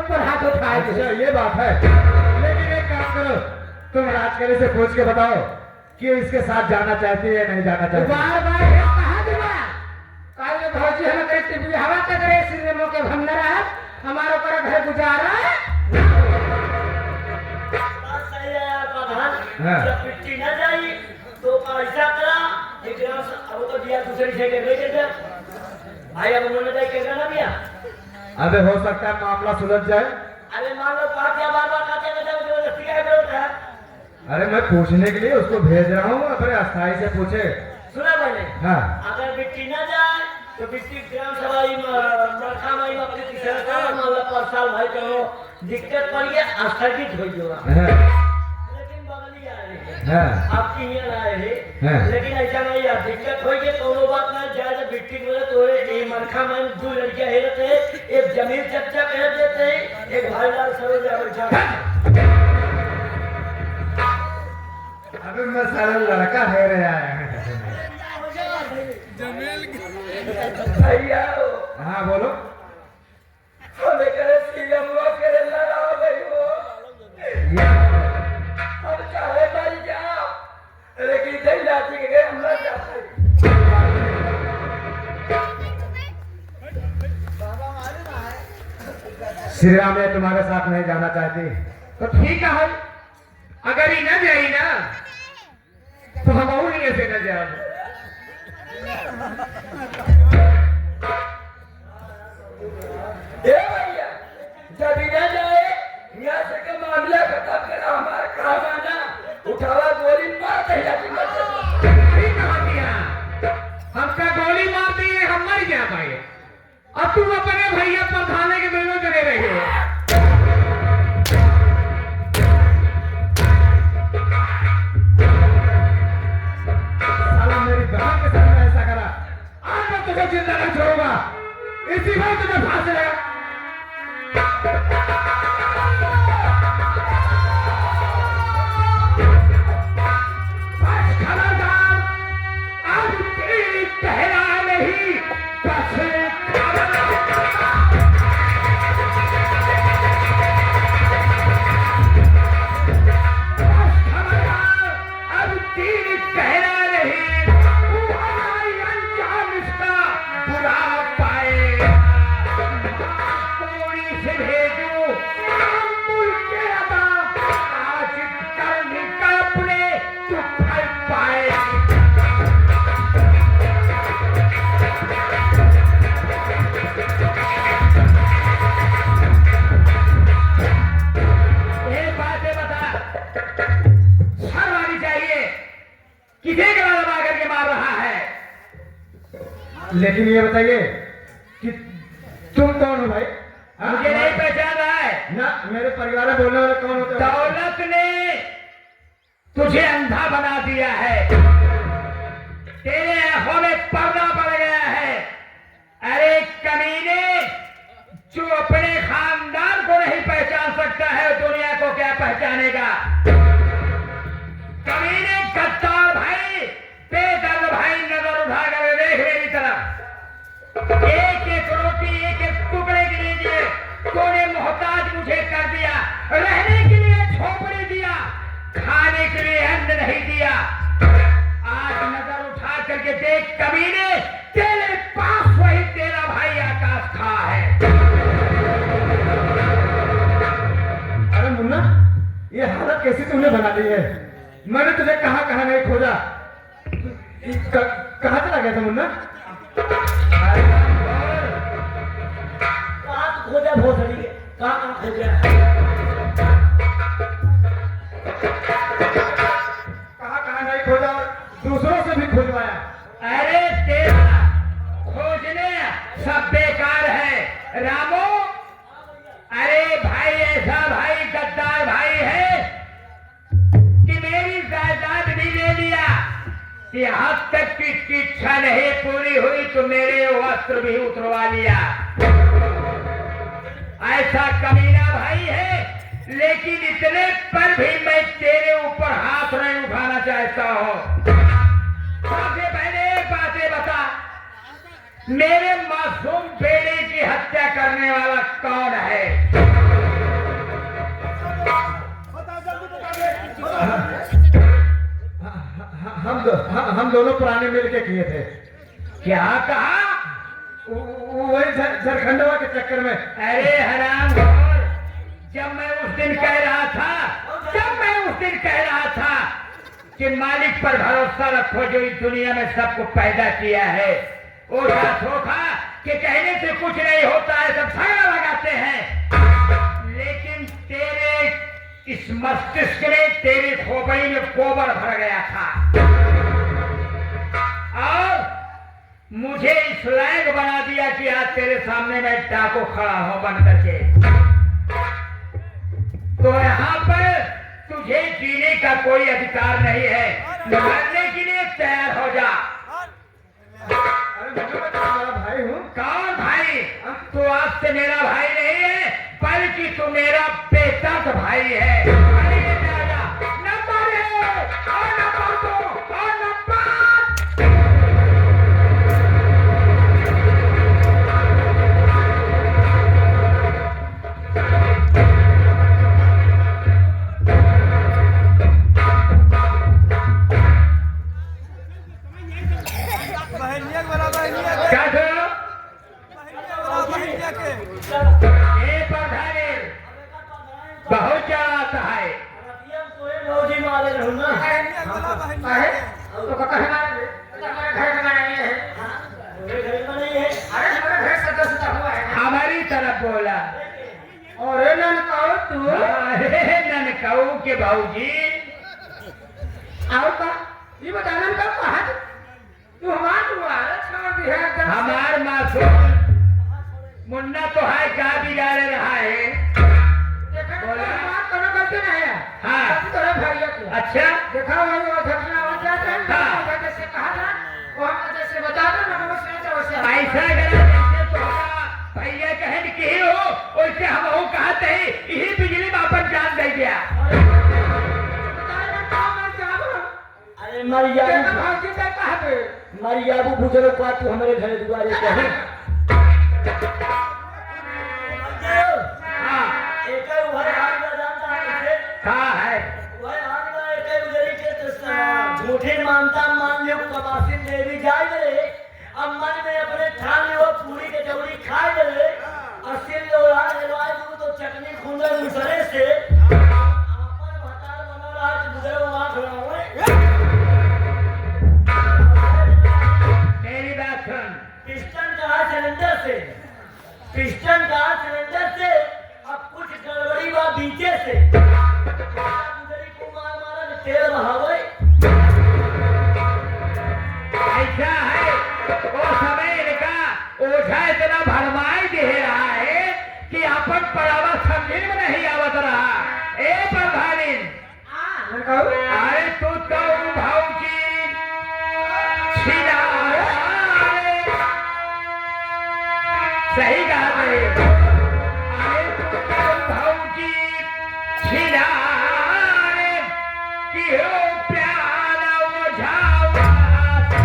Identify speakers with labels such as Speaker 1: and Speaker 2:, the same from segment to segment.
Speaker 1: ऊपर हाथ उठाए।
Speaker 2: अच्छा ये बात है। लेकिन एक काम करो, तुम राजकरी से पूछ के बताओ कि इसके साथ जाना चाहती है या नहीं जाना चाहती।
Speaker 1: बार बार ये कहा दिया काले भौजी हम करे टीवी हवा के करे सिनेमा के भंडरा हमारे ऊपर घर गुजारा।
Speaker 3: बात सही है यार प्रधान।
Speaker 2: हाँ।
Speaker 3: जब मिट्टी न जाई तो ऐसा करा एक ग्राम अब तो दिया दूसरी जगह ले दे भाई। अब उन्होंने जाए कैसा ना दिया।
Speaker 2: अबे हो सकता है मामला सुलझ जाए।
Speaker 3: अरे मान लो पार्टियां बार बार खाते रहते हैं जबरदस्ती का जरूरत है।
Speaker 2: अरे मैं पूछने के लिए उसको भेज रहा हूँ, अपने अस्थाई से पूछे।
Speaker 3: सुना मैंने।
Speaker 2: हाँ।
Speaker 3: अगर मिट्टी न जाए तो मिट्टी ग्राम सभा मरखा माई में अपनी सरकार मान लो पर साल भाई कहो दिक्कत पड़ गया स्थगित हो जाएगा। लेकिन बगली आ रही है।
Speaker 2: हाँ।
Speaker 3: आपकी यहाँ आ रही
Speaker 2: हाँ।
Speaker 3: है। लेकिन ऐसा नहीं यार दिक्कत हो गई कोनो बात नहीं ज्यादा मिट्टी बोले तो ये मरखा में दो लड़कियां है रहते हैं एक जमीन चर्चा कह देते हैं एक भाईलाल सरोजा बैठा।
Speaker 2: अबे मैं सारा लड़का है रे आया है।
Speaker 3: भैया
Speaker 2: हाँ बोलो।
Speaker 3: हमें करे सीएम वो करे लड़ा भाई वो हम चाहे भाई जाओ लेकिन दई जाती के गए हम ना जाते।
Speaker 2: श्री राम ने तुम्हारे साथ नहीं जाना चाहती
Speaker 1: तो ठीक है अगर ही न जाई ना तो हम और ही ऐसे न जाए।
Speaker 3: ए भैया जब ही ना जाए यहाँ से का मामला खत्म करा हमारा काम आना उठावा गोली मार दे जाती मत।
Speaker 1: ठीक कहा दिया हमका गोली मार दी हम मर गया भाई। अब तुम अपने भैया प्रधान के दोनों जगह रहे हो।
Speaker 2: साला मेरी बहन के साथ में ऐसा करा, आज मैं तुझे जिंदा नहीं छोड़ूंगा। इसी बात तुझे फांसी लगा।
Speaker 1: खबरदार आज तेरी पहरा नहीं बस खबरदार अब तेरी पहरा नहीं तुम्हारी अंजाम इसका बुरा पाए। कोई से भेजो मुल्के अदा आज कल निकल अपने तो फल पाए। एक बात है बता शर्म आनी चाहिए किसे गला दबा करके मार रहा है।
Speaker 2: लेकिन ये बताइए कि तुम कौन हो भाई? हाँ,
Speaker 1: मुझे नहीं पहचान रहा है।
Speaker 2: ना मेरे परिवार में बोलने वाले कौन होते हैं?
Speaker 1: दौलत ने तुझे अंधा बना दिया है। तेरे आंखों में पर्दा पड़ गया है। अरे कमीने जो अपने खानदान को नहीं पहचान सकता है दुनिया को क्या पहचानेगा। कमीने गद्दार भाई बेदर्द भाई नजर उठा कर देख मेरी तरफ। एक एक रोटी एक एक टुकड़े के लिए तूने मोहताज मुझे कर दिया। रहने के लिए झोपड़ी दिया खाने के लिए अन्न नहीं दिया। आज नजर उठा करके देख कमीने तेरे पास वही तेरा भाई आकाश खा है।
Speaker 2: अरे मुन्ना ये हालत कैसी तुमने बना दी है? मैंने तुझे कहाँ कहाँ नहीं खोजा। कहाँ चला गया था मुन्ना?
Speaker 3: कहाँ तो खोजा भोसड़ी है कहाँ खोजा
Speaker 2: कहाँ नहीं खोजा, दूसरों से भी खोजवाया।
Speaker 1: अरे तेरा खोजने सब बेकार है रामो। अरे भाई ऐसा भाई गद्दार भाई है कि मेरी जायदाद भी ले लिया। यहाँ तक कि इसकी इच्छा नहीं पूरी हुई तो मेरे वस्त्र भी उतरवा लिया। ऐसा कमीना भाई है लेकिन इतने पर भी मैं तेरे ऊपर हाथ नहीं उठाना चाहता हूं। सबसे पहले एक बातें बता मेरे मासूम बेटे की हत्या करने वाला कौन है?
Speaker 2: हम दोनों पुराने मिल के किए थे।
Speaker 1: क्या कहा?
Speaker 2: वही झारखंडवा के चक्कर में।
Speaker 1: अरे हराम, जब मैं उस दिन कह रहा था कि मालिक पर भरोसा रखो जो इस दुनिया में सबको पैदा किया है, वो धोखा कि कहने से कुछ नहीं होता है, सब झगड़ा लगाते हैं। लेकिन तेरे इस मस्तिष्क में, तेरी खोपड़ी में गोबर भर गया था और मुझे इस लायक बना दिया कि आज तेरे सामने मैं डाको खड़ा हूं बन करके। तो यहाँ पर तुझे जीने का कोई अधिकार नहीं है, मरने के लिए तैयार हो जा।
Speaker 2: अरे मैं तुम्हारा भाई हूँ।
Speaker 1: कौन भाई? तू आज से मेरा भाई नहीं है, बल्कि तू मेरा बेटा भाई है। अरे ये राजा, नंबर 1 और नंबर 2 और नंबर क्या करो? ये प्रधानी बहुत ज्यादा है।
Speaker 3: भौजी मारे रहूं ना।
Speaker 2: तो कहाँ हमारे घर बनाए हैं?
Speaker 3: घर में नहीं है।
Speaker 2: अरे हमारे घर सदस्य हुआ है।
Speaker 1: हमारी तरफ बोला।
Speaker 2: और ननकाऊ तू
Speaker 1: अरे ननकाऊ के भाऊजी,
Speaker 2: आओ का ये बता ननकाऊ कहाँ तू हमारा छोड़ दिया एकदम।
Speaker 1: हमार मासूम मुन्ना तो है, क्या बिगाड़े रहा है?
Speaker 2: बोला कोनो गलती नहीं है।
Speaker 1: हाँ।
Speaker 2: तेरे भैया को
Speaker 1: अच्छा,
Speaker 2: देखा वो घटना हो जाता है।
Speaker 1: हाँ।
Speaker 2: जैसे कहा था वो हम जैसे बता दो ना, हम उसमें वैसे
Speaker 1: ऐसा करा जैसे तो भैया कहन की हो, वैसे हम हो कहते हैं, यही बिजली में अपन जान दे गया।
Speaker 3: अरे मरियाबू
Speaker 2: भाजी का कहा पे
Speaker 3: मरियाबू बुजुर्ग को तू हमारे घर दुआरे कही।
Speaker 1: हाँ,
Speaker 3: एक उधर आगे जाता है।
Speaker 1: कहाँ है?
Speaker 3: वह आगे एक उधर के झूठी मानता मान लियो कबासिन देवी जाए गए। अब मन में अपने ठान लियो पूरी के चौड़ी खाए गए। असिल लो यार हलवाई तो चटनी खूंदर मुसरे से आपन भतार बनो राज बुजुर्ग मां खड़ावे।
Speaker 1: मेरी बात सुन।
Speaker 3: पिस्टन कहा सिलेंडर से, पिस्टन कहा सिलेंडर से। अब कुछ गड़बड़ी बा बीचे से। गुजरी को मार मारा तेल बहावे।
Speaker 1: ऐसा है, वो समय का ओझा इतना भरमाई दे रहा है कि अपन पड़ावा समझे में नहीं आवत रहा। ए प्रधानी, अरे तू तो भाऊजी छिना सही कहा रे। अरे तू तो भाऊजी छिना कि हो प्यार ओझावा से।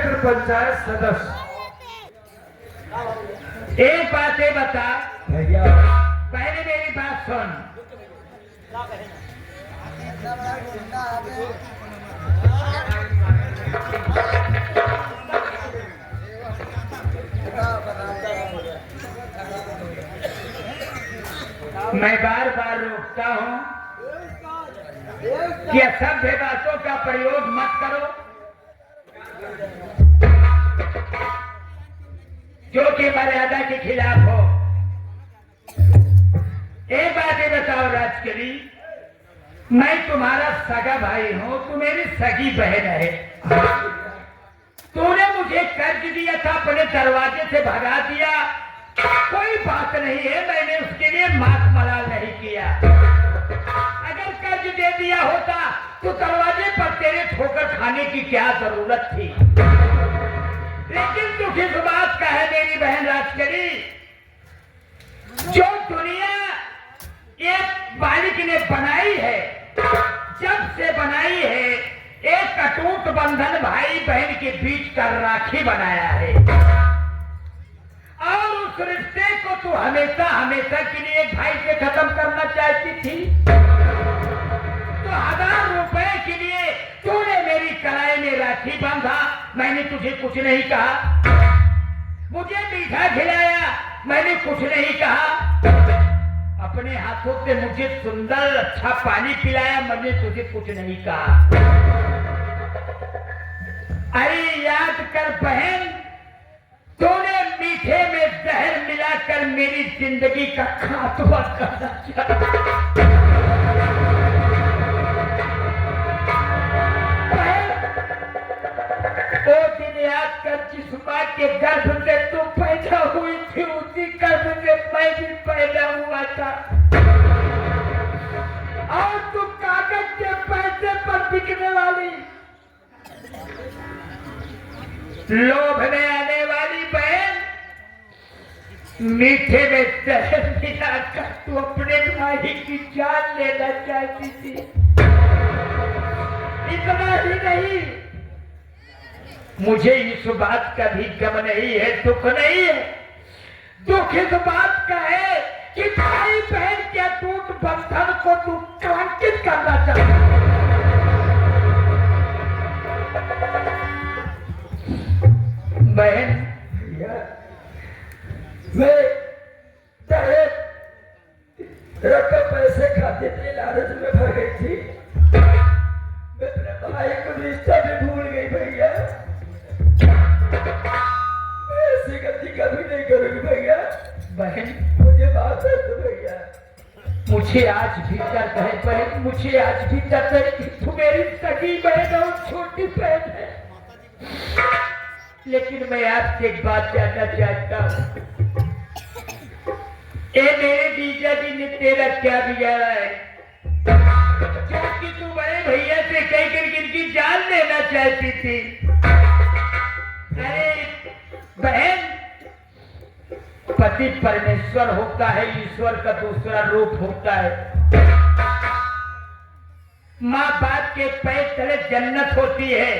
Speaker 2: क्षेत्र पंचायत सदस्य।
Speaker 1: एक बात ये बता
Speaker 2: भैया
Speaker 1: पहले मेरी बात सुन। मैं बार बार रोकता हूँ कि असभ्य बातों का प्रयोग मत करो जो कि मर्यादा के खिलाफ हो। एक बात ये बताओ राजकरी, मैं तुम्हारा सगा भाई हूं, तू मेरी सगी बहन है। तूने मुझे कर्ज दिया था, अपने दरवाजे से भगा दिया, कोई बात नहीं है, मैंने उसके लिए माथ मलाल नहीं किया। अगर कर्ज दे दिया होता तो दरवाजे पर तेरे ठोकर खाने की क्या जरूरत थी। लेकिन तू किस बात का है मेरी बहन राजकरी, जो दुनिया एक बालिक ने बनाई है, जब से बनाई है, एक अटूट बंधन भाई बहन के बीच का राखी बनाया है, और उस रिश्ते को तू हमेशा हमेशा के लिए एक भाई से खत्म करना चाहती थी। तो 1000 रुपए के लिए तूने मेरी कलाई में राखी बांधा, मैंने तुझे कुछ नहीं कहा। मुझे मीठा खिलाया, मैंने कुछ नहीं कहा। अपने हाथों से मुझे सुंदर अच्छा पानी पिलाया, मैंने तुझे कुछ नहीं कहा। अरे याद कर बहन, तूने मीठे में जहर मिलाकर मेरी जिंदगी का खात्मा करना चाहा। वो दिन याद कर जिस माँ के गर्भ से तू पैदा हुई थी, उसी गर्भ से मैं भी पैदा हुआ था, और तू कागज के पैसे पर बिकने वाली, लोभ में आने वाली बहन, मीठे में जहर मिलाकर तू अपने भाई की जान लेना चाहती थी। इतना ही नहीं, मुझे इस बात का भी गम नहीं है, दुख नहीं है। दुख इस बात का है कि भाई बहन के अटूट बंधन को तू कलंकित करना चाहता है। बहन,
Speaker 3: मैं रकम पैसे खाते थे, लालच में भर गई थी। मैं अपने भाई को रिश्ता भी भूल गई भैया। मैं ऐसी गलती कभी नहीं करूंगी भैया।
Speaker 1: बहन
Speaker 3: मुझे माफ कर दो भैया।
Speaker 1: मुझे आज भी दर्द है बहन, मुझे आज भी दर्द है कि तू मेरी सगी बहन और छोटी बहन है। लेकिन मैं आपसे एक बात जानना चाहता हूँ, ए मेरे जीजा जी ने तेरा क्या बिगाड़ा है, क्योंकि तू बड़े भैया से कह कर इनकी जान लेना चाहती थी। अरे बहन, पति परमेश्वर होता है, ईश्वर का दूसरा रूप होता है। माँ बाप के पैर तले जन्नत होती है,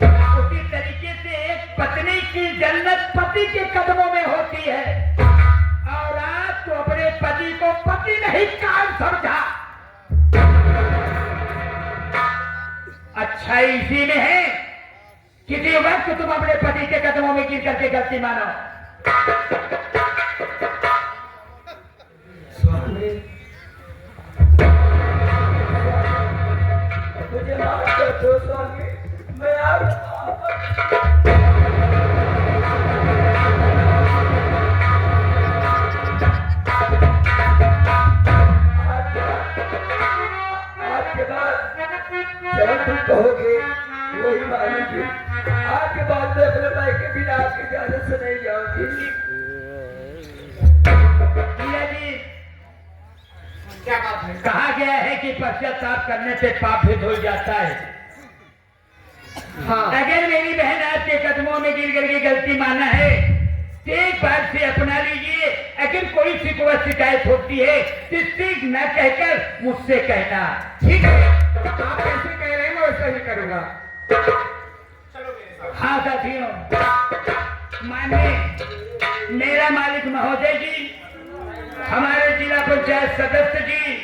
Speaker 1: उसी तरीके से एक पत्नी की जन्नत पति के कदमों में होती है। और आज तो अपने पति को पति नहीं काम समझा। अच्छा इसी में है, किसी वक्त तुम अपने पति के कदमों में गिर करके गलती मानो।
Speaker 3: मुझे माफ कर दो स्वामी, मैं आप आपके बाद जब तुम कहोगे वही मानूंगी। आपके बाद मैं अपने भाई के बिना आपके जाने से नहीं जाऊंगी।
Speaker 1: क्या बात है? कहा गया है कि पश्चाताप करने से पाप भी धुल जाता है। हाँ। अगर मेरी बहन आपके कदमों में गिर करके गलती माना है तो एक बार से अपना लीजिए। अगर कोई शिकायत होती है तो ठीक न कहकर मुझसे कहना, ठीक है?
Speaker 2: आप कैसे कह रहे हैं मैं वैसा ही करूंगा।
Speaker 1: चलो हाँ साथियों, माननीय मेरा मालिक महोदय जी, हमारे जिला पंचायत सदस्य जी,